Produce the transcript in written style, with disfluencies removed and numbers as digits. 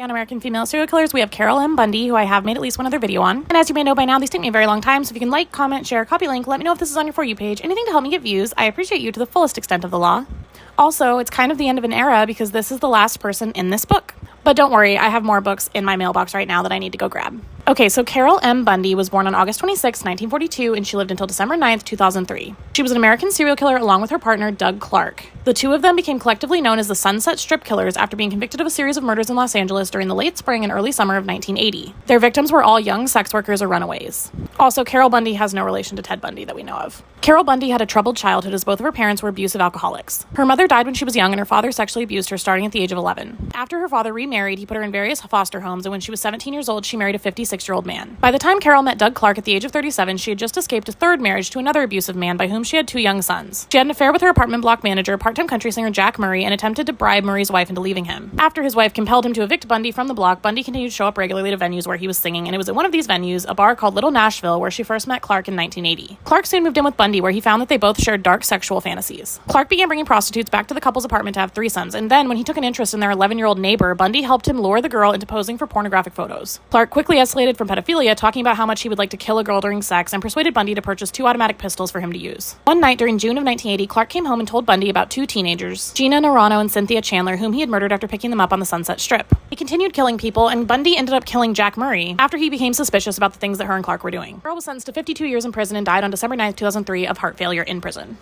on American female serial killers, we have Carol M. Bundy, who I have made at least one other video on. And as you may know by now, these take me a very long time, so if you can like, comment, share, copy link, let me know if this is on your For You page, anything to help me get views, I appreciate you to the fullest extent of the law. Also, it's kind of the end of an era because this is the last person in this book. But don't worry, I have more books in my mailbox right now that I need to go grab. Okay, so Carol M. Bundy was born on August 26, 1942, and she lived until December 9th, 2003. She was an American serial killer along with her partner, Doug Clark. The two of them became collectively known as the Sunset Strip Killers after being convicted of a series of murders in Los Angeles during the late spring and early summer of 1980. Their victims were all young sex workers or runaways. Also, Carol Bundy has no relation to Ted Bundy that we know of. Carol Bundy had a troubled childhood as both of her parents were abusive alcoholics. Her mother died when she was young and her father sexually abused her starting at the age of 11. After her father remarried, he put her in various foster homes, and when she was 17 years old, she married a 56-year-old man. By the time Carol met Doug Clark at the age of 37, she had just escaped a third marriage to another abusive man by whom she had two young sons. She had an affair with her apartment block manager, part-time country singer Jack Murray, and attempted to bribe Murray's wife into leaving him. After his wife compelled him to evict Bundy from the block, Bundy continued to show up regularly to venues where he was singing, and it was at one of these venues, a bar called Little Nashville, where she first met Clark in 1980. Clark soon moved in with Bundy, where he found that they both shared dark sexual fantasies. Clark began bringing prostitutes back to the couple's apartment to have threesomes, and then, when he took an interest in their 11-year-old neighbor, Bundy helped him lure the girl into posing for pornographic photos. Clark quickly escalated from pedophilia, talking about how much he would like to kill a girl during sex, and persuaded Bundy to purchase 2 automatic pistols for him to use. One night during June of 1980, Clark came home and told Bundy about 2 teenagers, Gina Naranjo and Cynthia Chandler, whom he had murdered after picking them up on the Sunset Strip. He continued killing people, and Bundy ended up killing Jack Murray after he became suspicious about the things that her and Clark were doing. The girl was sentenced to 52 years in prison and died on December 9th, 2003 of heart failure in prison.